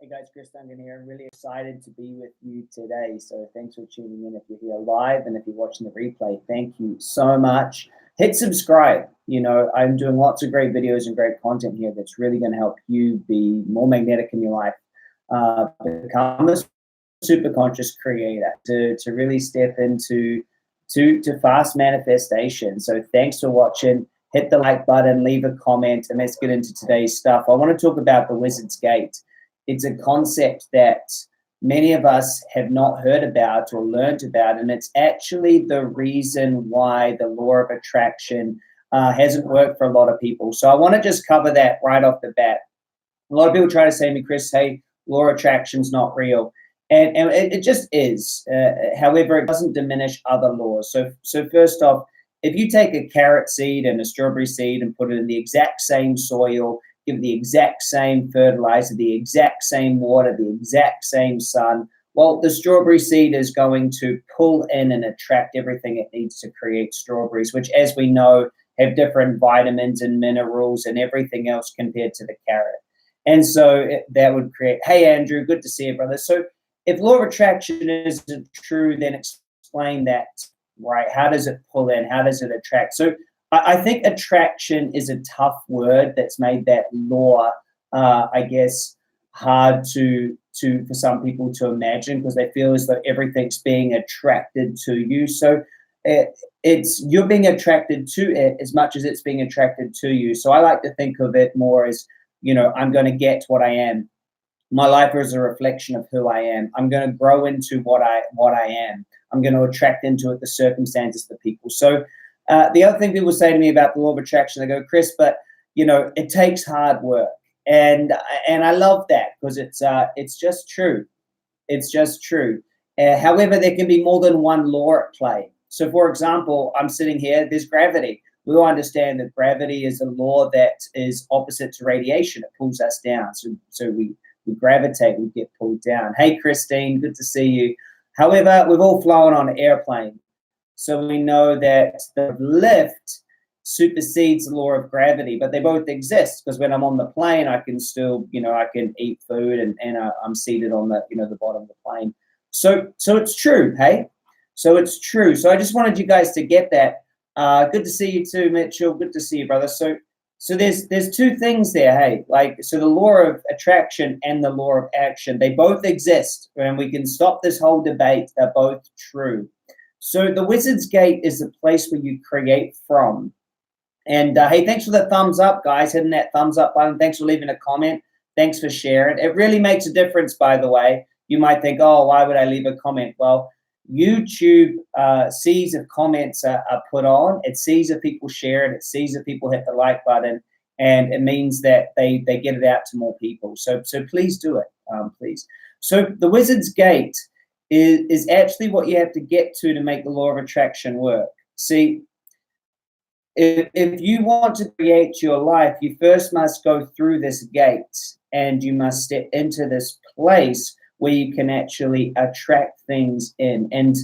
Hey guys, Chris Duncan here. I'm really excited to be with you today. So thanks for tuning in if you're here live, and if you're watching the replay, thank you so much. Hit subscribe. You know, I'm doing lots of great videos and great content here that's really going to help you be more magnetic in your life, become a super conscious creator, to really step into to fast manifestation. So thanks for watching. Hit the like button, leave a comment, and let's get into today's stuff. I want to talk about the Wizard's Gate. It's a concept that many of us have not heard about or learned about, and it's actually the reason why the law of attraction hasn't worked for a lot of people. So I want to just cover that right off the bat. A lot of people try to say to me, Chris, hey, law of attraction's not real. And it just is. However, it doesn't diminish other laws. So first off, if you take a carrot seed and a strawberry seed and put it in the exact same soil, give the exact same fertilizer, the exact same water, the exact same sun, well, the strawberry seed is going to pull in and attract everything it needs to create strawberries, which, as we know, have different vitamins and minerals and everything else compared to the carrot. And so that would create, hey, Andrew, good to see you, brother. So if law of attraction isn't true, then explain that, right? How does it pull in? How does it attract? So I think attraction is a tough word that's made that law, I guess, hard for some people to imagine, because they feel as though everything's being attracted to you. So you're being attracted to it as much as it's being attracted to you. So I like to think of it more as, you know, I'm going to get what I am. My life is a reflection of who I am. I'm going to grow into what I am. I'm going to attract into it the circumstances, the people. So the other thing people say to me about the law of attraction, they go, Chris, but you know, it takes hard work, and I love that, because it's just true. It's just true. However, there can be more than one law at play. So, for example, I'm sitting here. There's gravity. We all understand that gravity is a law that is opposite to radiation. It pulls us down. So we gravitate. We get pulled down. Hey, Christine, good to see you. However, we've all flown on an airplane. So we know that the lift supersedes the law of gravity, but they both exist, because when I'm on the plane, I can still, you know, I can eat food, and I'm seated on the, you know, the bottom of the plane. So it's true, hey? So it's true. So I just wanted you guys to get that. Good to see you too, Mitchell. Good to see you, brother. So there's two things there, hey? Like, so the law of attraction and the law of action, they both exist, and we can stop this whole debate. They're both true. So the Wizard's Gate is the place where you create from. And hey, thanks for the thumbs up, guys, hitting that thumbs up button. Thanks for leaving a comment. Thanks for sharing. It really makes a difference, by the way. You might think, oh, why would I leave a comment? Well, YouTube sees if comments are put on. It sees if people share it. It sees if people hit the like button. And it means that they get it out to more people. So please do it, please. So the Wizard's Gate is actually what you have to get to make the law of attraction work. See, if you want to create your life, you first must go through this gate, and you must step into this place where you can actually attract things in. And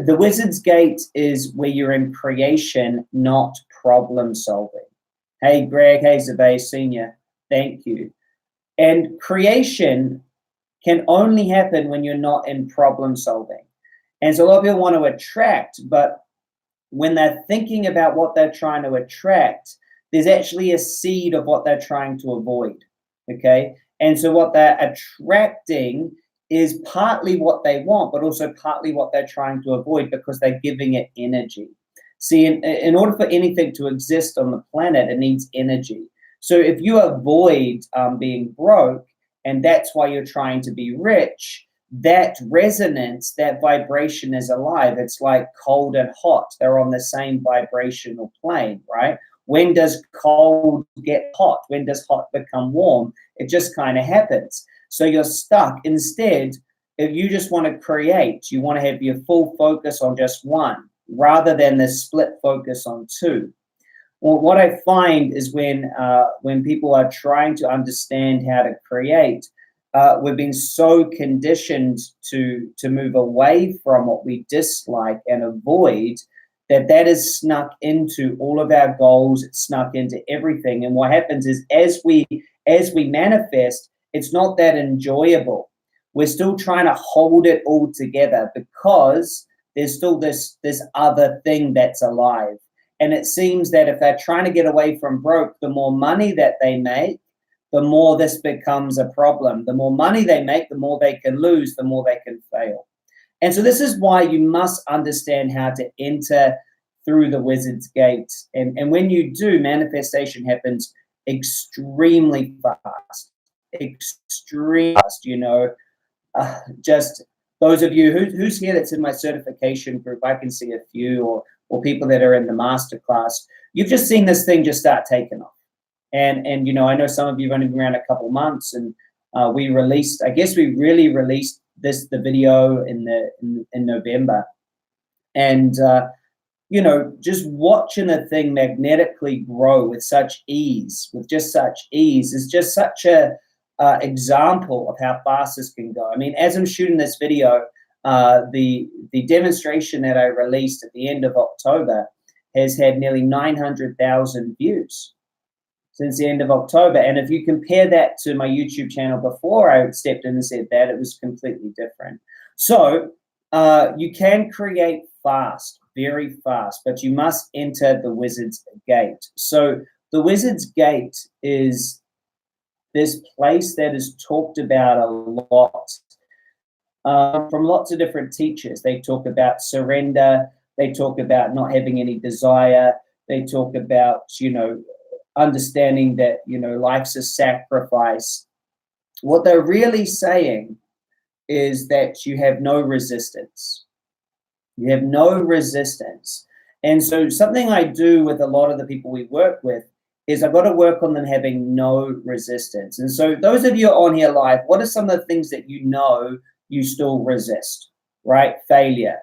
the Wizard's Gate is where you're in creation, not problem solving. Hey, Gregg, hey, Zabay Senior, thank you. And creation can only happen when you're not in problem solving. And so a lot of people want to attract, but when they're thinking about what they're trying to attract, there's actually a seed of what they're trying to avoid, okay? And so what they're attracting is partly what they want, but also partly what they're trying to avoid, because they're giving it energy. See, in order for anything to exist on the planet, it needs energy. So if you avoid being broke, and that's why you're trying to be rich, that resonance, that vibration is alive. It's like cold and hot. They're on the same vibrational plane, right? When does cold get hot? When does hot become warm? It just kind of happens. So you're stuck. Instead, if you just want to create, you want to have your full focus on just one, rather than the split focus on two. Well, what I find is when people are trying to understand how to create, we've been so conditioned to move away from what we dislike and avoid, that is snuck into all of our goals. It's snuck into everything. And what happens is, as we manifest, It's not that enjoyable. We're still trying to hold it all together because there's still this other thing that's alive. And it seems that if they're trying to get away from broke, the more money that they make, the more this becomes a problem. The more money they make, the more they can lose, the more they can fail. And so this is why you must understand how to enter through the wizard's gate. And when you do, manifestation happens extremely fast. Extremely fast, you know. Just those of you who's here that's in my certification group, I can see a few, or people that are in the masterclass, you've just seen this thing just start taking off. And you know, I know some of you have only been around a couple months, and we really released the video in November. And you know, just watching the thing magnetically grow with such ease, is just such a example of how fast this can go. I mean, as I'm shooting this video, the demonstration that I released at the end of October has had nearly 900,000 views since the end of October. And if you compare that to my YouTube channel before I stepped in and said that, it was completely different. So you can create fast, very fast, but you must enter the wizard's gate. So the wizard's gate is this place that is talked about a lot from lots of different teachers. They talk about surrender. They talk about not having any desire. They talk about, you know, understanding that, you know, life's a sacrifice. What they're really saying is that you have no resistance. You have no resistance. And so something I do with a lot of the people we work with is I've got to work on them having no resistance. And so those of you on here live, what are some of the things that you know you still resist, right? Failure,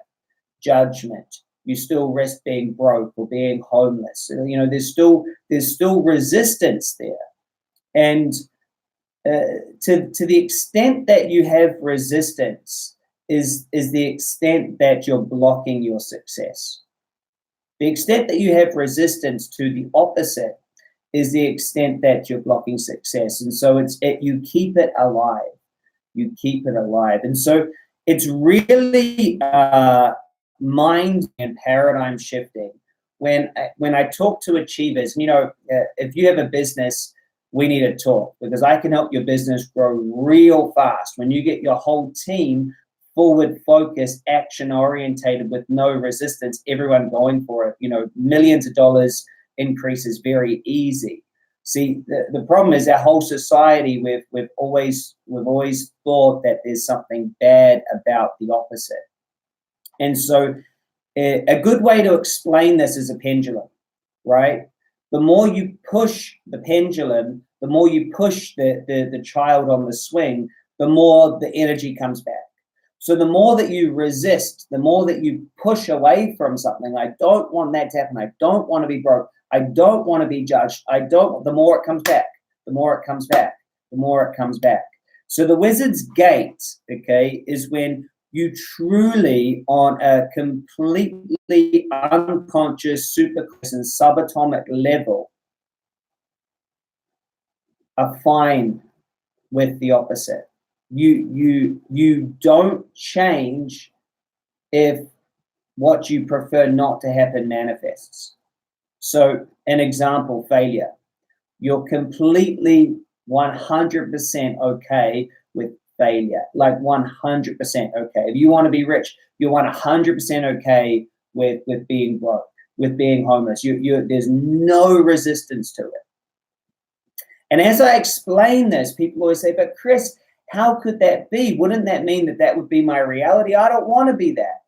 judgment. You still risk being broke or being homeless. You know, there's still resistance there. And to the extent that you have resistance is the extent that you're blocking your success. The extent that you have resistance to the opposite is the extent that you're blocking success. And so you keep it alive. You keep it alive. And so it's really mind and paradigm shifting when I talk to achievers. You know, if you have a business, we need to talk, because I can help your business grow real fast when you get your whole team forward focused, action orientated, with no resistance, everyone going for it. You know, millions of dollars increase is very easy. See, the problem is our whole society, we've always thought that there's something bad about the opposite. And so a good way to explain this is a pendulum, right? The more you push the pendulum, the more you push the child on the swing, the more the energy comes back. So the more that you resist, the more that you push away from something. I don't want that to happen. I don't want to be broke. I don't want to be judged. The more it comes back, the more it comes back, the more it comes back. So the wizard's gate, okay, is when you truly, on a completely unconscious, superconscious, and subatomic level, are fine with the opposite. You don't change if what you prefer not to happen manifests. So an example, failure. You're completely 100% okay with failure, like 100% okay. If you want to be rich, you're 100% okay with being broke, with being homeless. There's no resistance to it. And as I explain this, people always say, but Chris, how could that be? Wouldn't that mean that would be my reality? I don't want to be that.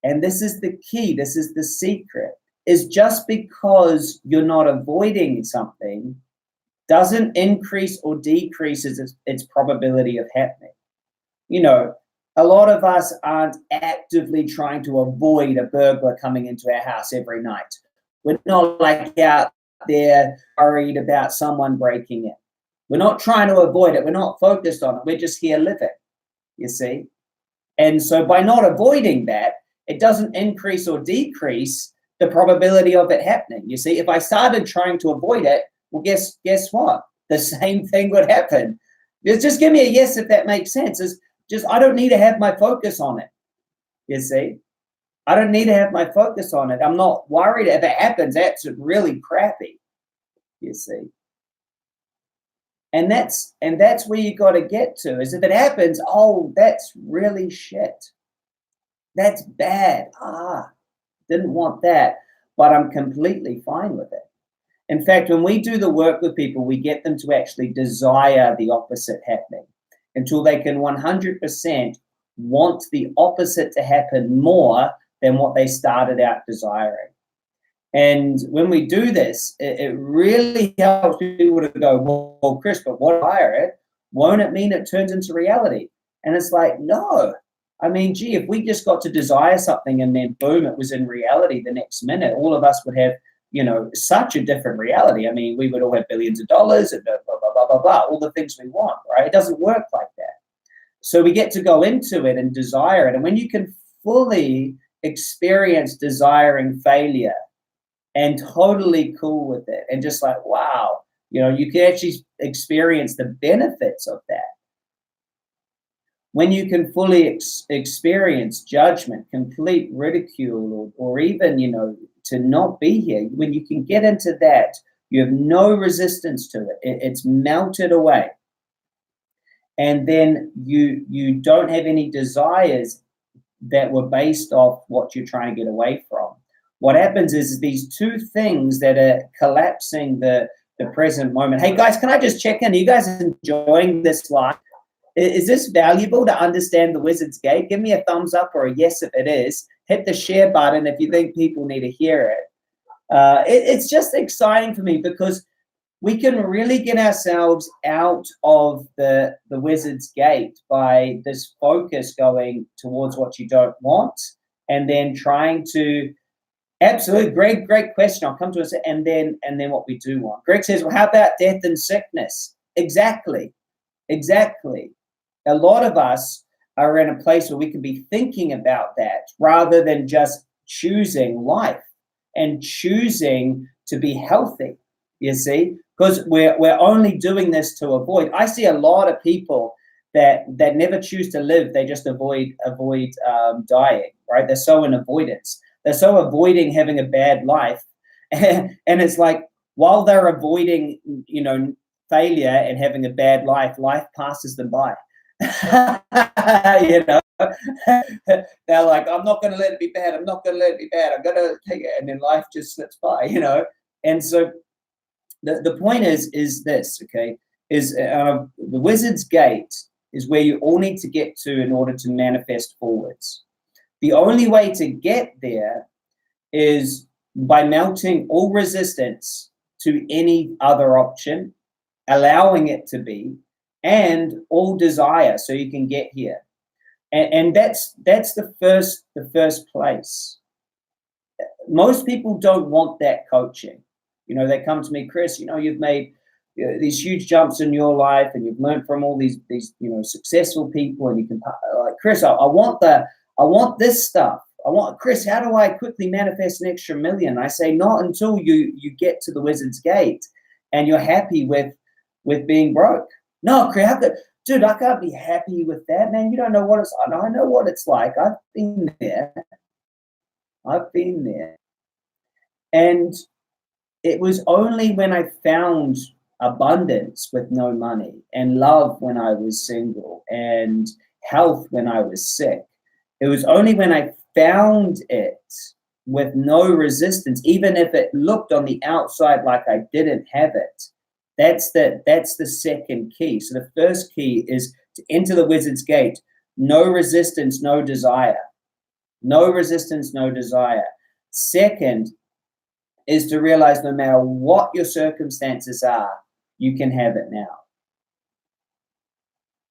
And this is the key. This is the secret. Is just because you're not avoiding something doesn't increase or decrease its probability of happening. You know, a lot of us aren't actively trying to avoid a burglar coming into our house every night. We're not like out there worried about someone breaking in. We're not trying to avoid it. We're not focused on it. We're just here living, you see. And so by not avoiding that, it doesn't increase or decrease the probability of it happening. You see, if I started trying to avoid it, well, guess what? The same thing would happen. Just give me a yes if that makes sense. It's just, I don't need to have my focus on it. You see, I don't need to have my focus on it. I'm not worried if it happens. That's really crappy. You see, and that's where you got to get to. Is if it happens, oh, that's really shit. That's bad. Didn't want that, but I'm completely fine with it. In fact, when we do the work with people, we get them to actually desire the opposite happening until they can 100% want the opposite to happen more than what they started out desiring. And when we do this, it really helps people to go, well, Chris, but what desire it? Won't it mean it turns into reality? And it's like, no. I mean, gee, if we just got to desire something and then boom, it was in reality the next minute, all of us would have, such a different reality. I mean, we would all have billions of dollars and blah, blah, blah, blah, blah, all the things we want, right? It doesn't work like that. So we get to go into it and desire it. And when you can fully experience desiring failure and totally cool with it and just like, wow, you can actually experience the benefits of that. When you can fully experience judgment, complete ridicule, or even, to not be here, when you can get into that, you have no resistance to it. It's melted away. And then you don't have any desires that were based off what you're trying to get away from. What happens is these two things that are collapsing the present moment. Hey, guys, can I just check in? Are you guys enjoying this live? Is this valuable to understand the Wizard's Gate? Give me a thumbs up or a yes if it is. Hit the share button if you think people need to hear it. It's just exciting for me because we can really get ourselves out of the Wizard's Gate by this focus going towards what you don't want and then trying to, absolutely, Gregg, great question. I'll come to it. And then what we do want. Gregg says, well, how about death and sickness? Exactly. A lot of us are in a place where we can be thinking about that rather than just choosing life and choosing to be healthy, you see, because we're only doing this to avoid. I see a lot of people that never choose to live. They just avoid dying, right? They're so in avoidance. They're so avoiding having a bad life. And it's like, while they're avoiding, failure and having a bad life passes them by. They're like, I'm not going to let it be bad. I'm not going to let it be bad. I'm going to take it. And then life just slips by, And so the point is this, okay, is the Wizard's Gate is where you all need to get to in order to manifest forwards. The only way to get there is by melting all resistance to any other option, allowing it to be, and all desire, so you can get here. And that's the first place. Most people don't want that coaching. They come to me, Chris, you've made these huge jumps in your life and you've learned from all these successful people, and you can, like, Chris, I want this stuff. Chris, how do I quickly manifest an extra million? I say, not until you get to the Wizard's Gate and you're happy with being broke. No, Chris, dude, I can't be happy with that, man. You don't know what it's like. I know what it's like. I've been there. And it was only when I found abundance with no money, and love when I was single, and health when I was sick. It was only when I found it with no resistance, even if it looked on the outside like I didn't have it. That's the second key. So the first key is to enter the Wizard's Gate. No resistance, no desire. No resistance, no desire. Second is to realize no matter what your circumstances are, you can have it now.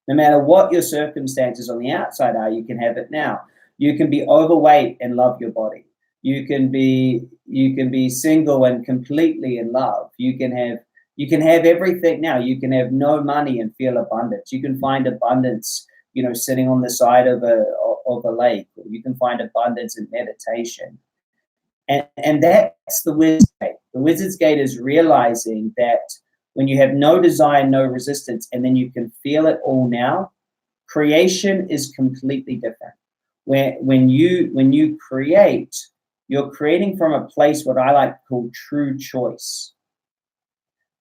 No matter what your circumstances on the outside are, you can have it now. You can be overweight and love your body. You can be single and completely in love. You can have everything now. You can have no money and feel abundance. You can find abundance, sitting on the side of a lake. Or you can find abundance in meditation. And that's the Wizard's Gate. The Wizard's Gate is realizing that when you have no desire, no resistance, and then you can feel it all now, creation is completely different. When you create, you're creating from a place what I like to call true choice.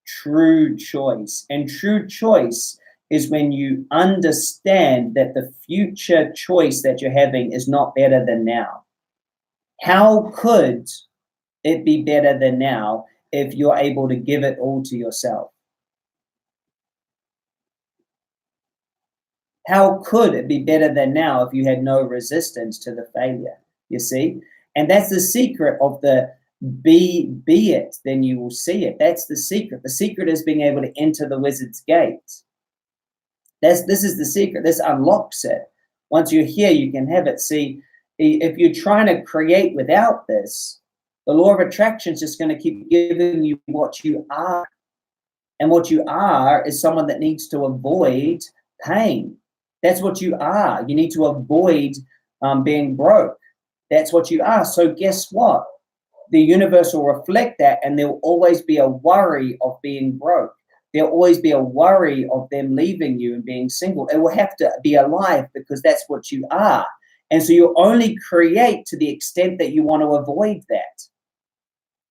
True choice. And true choice is when you understand that the future choice that you're having is not better than now. How could it be better than now if you're able to give it all to yourself? How could it be better than now if you had no resistance to the failure? You see? And that's the secret of the be it, then you will see it. That's the secret. The secret is being able to enter the wizard's gate. This is the secret. This unlocks it. Once you're here, you can have it. See, if you're trying to create without this, the law of attraction is just going to keep giving you what you are. And what you are is someone that needs to avoid pain. That's what you are. You need to avoid being broke. That's what you are. So guess what? The universe will reflect that, and there'll always be a worry of being broke. There'll always be a worry of them leaving you and being single. It will have to be alive because that's what you are. And so you only create to the extent that you want to avoid that.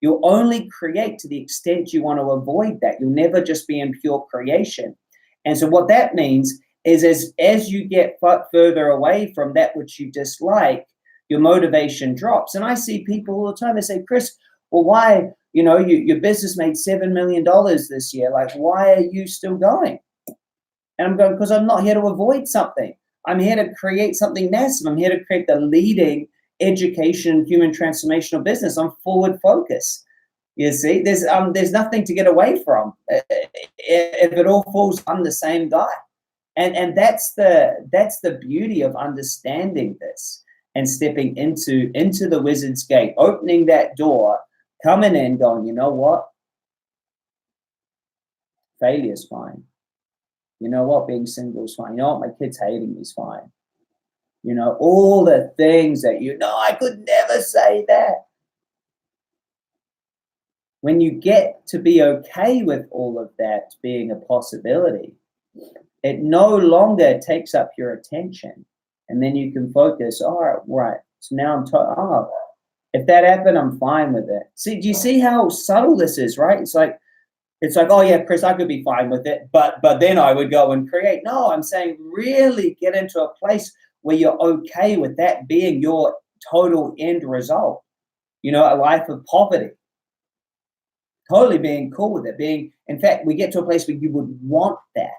You'll only create to the extent you want to avoid that. You'll never just be in pure creation. And so what that means is as you get further away from that which you dislike, your motivation drops. And I see people all the time, they say, Chris, well, why, your business made $7 million this year. Like, why are you still going? And I'm going, because I'm not here to avoid something. I'm here to create something massive. I'm here to create the leading education, human transformational business. I'm forward focused. You see, there's nothing to get away from. If it all falls, I'm the same guy. And that's the beauty of understanding this and stepping into the wizard's gate, opening that door, coming in, going, you know what? Failure's fine. You know what? Being single is fine. You know what? My kids hating me is fine. All the things that I could never say that. When you get to be okay with all of that being a possibility, it no longer takes up your attention. And then you can focus, all right. So now if that happened, I'm fine with it. See, do you see how subtle this is, right? It's like, oh yeah, Chris, I could be fine with it, but then I would go and create. No, I'm saying really get into a place where you're okay with that being your total end result. A life of poverty. Totally being cool with it. In fact, we get to a place where you would want that.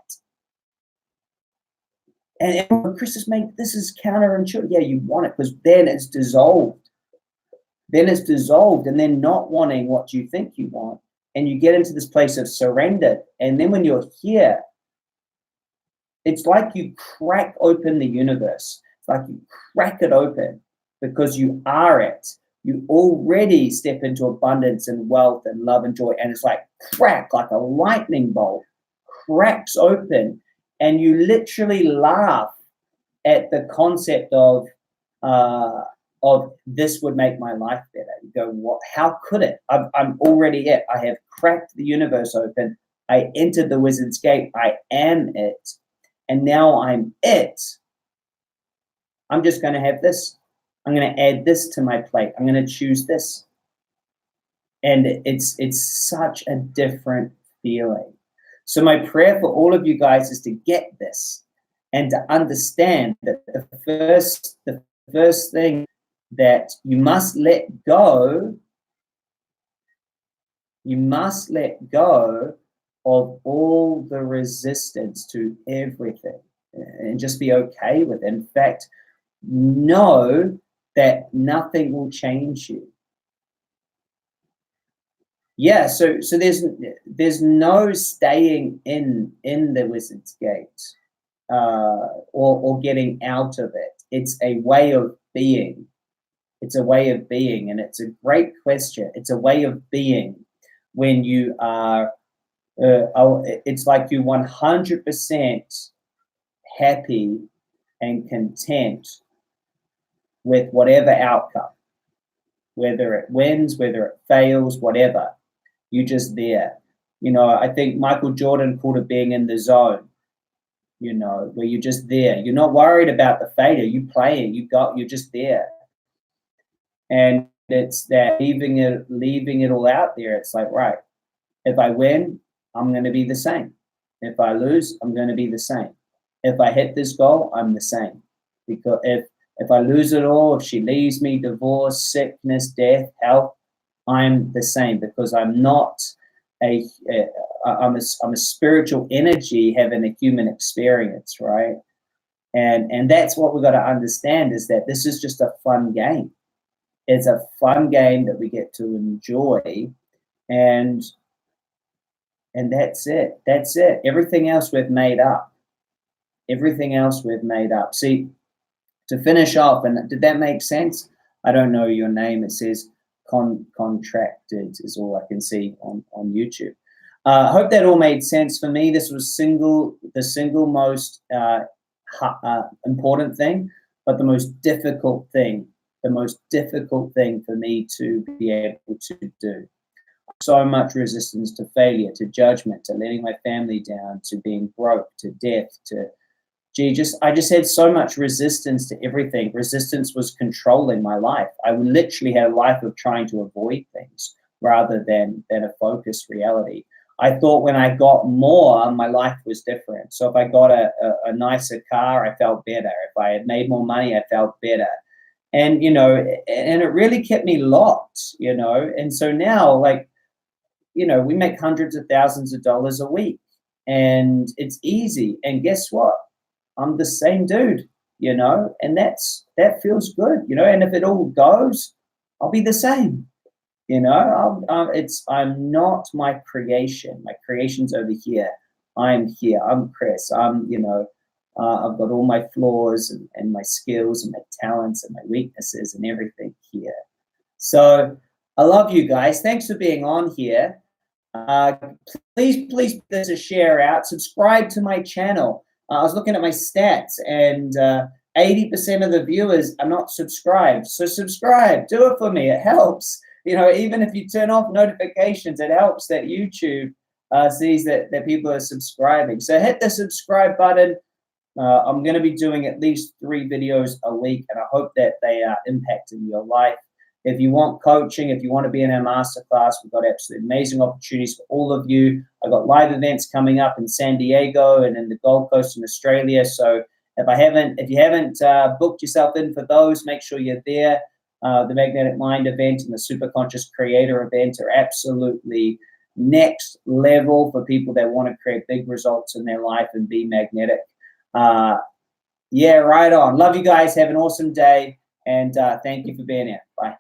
And Chris is this is counterintuitive. Yeah, you want it because then it's dissolved. And then not wanting what you think you want. And you get into this place of surrender. And then when you're here, it's like you crack open the universe. It's like you crack it open because you are it. You already step into abundance and wealth and love and joy. And it's like crack, like a lightning bolt, cracks open. And you literally laugh at the concept of this would make my life better. You go, what? How could it? I'm already it. I have cracked the universe open. I entered the wizard's gate. I am it. And now I'm it. I'm just going to have this. I'm going to add this to my plate. I'm going to choose this. And it's such a different feeling. So my prayer for all of you guys is to get this and to understand that the first thing that you must let go of all the resistance to everything and just be okay with it. In fact, know that nothing will change you. Yeah, so there's no staying in the wizard's gate or getting out of it. It's a way of being. It's a way of being, and it's a great question. It's a way of being when you are. It's like you're 100% happy and content with whatever outcome, whether it wins, whether it fails, whatever. You're just there. You know, I think Michael Jordan called it being in the zone, you know, where you're just there. You're not worried about the failure. You play it, you're just there. And it's that leaving it all out there. It's like, right, if I win, I'm going to be the same. If I lose, I'm going to be the same. If I hit this goal, I'm the same. Because if I lose it all, if she leaves me, divorce, sickness, death, health, I'm the same, because I'm not I'm a spiritual energy having a human experience, right? And that's what we've got to understand, is that this is just a fun game. It's a fun game that we get to enjoy, and that's it. That's it. Everything else we've made up. Everything else we've made up. See, to finish off, and did that make sense? I don't know your name. It says contracted is all I can see on YouTube. I hope that all made sense. For me, this was the single most important thing, but the most difficult thing for me to be able to do. So much resistance to failure, to judgment, to letting my family down, to being broke, to death, to I just had so much resistance to everything. Resistance was controlling my life. I literally had a life of trying to avoid things rather than a focused reality. I thought when I got more, my life was different. So if I got a nicer car, I felt better. If I had made more money, I felt better. And, you know, and it really kept me locked, you know. And so now, like, you know, we make hundreds of thousands of dollars a week, and it's easy. And guess what? I'm the same dude, you know, and that feels good, you know. And if it all goes, I'll be the same, you know. I'm not my creation. My creation's over here. I'm here. I'm Chris. You know, I've got all my flaws and my skills and my talents and my weaknesses and everything here. So I love you guys. Thanks for being on here. Please put this a share out. Subscribe to my channel. I was looking at my stats, and 80% of the viewers are not subscribed. So subscribe. Do it for me. It helps. You know, even if you turn off notifications, it helps that YouTube sees that people are subscribing. So hit the subscribe button. I'm going to be doing at least 3 videos a week, and I hope that they are impacting your life. If you want coaching, if you want to be in our masterclass, we've got absolutely amazing opportunities for all of you. I've got live events coming up in San Diego and in the Gold Coast in Australia. So if you haven't booked yourself in for those, make sure you're there. The Magnetic Mind event and the Superconscious Creator event are absolutely next level for people that want to create big results in their life and be magnetic. Yeah, right on. Love you guys. Have an awesome day. And thank you for being here. Bye.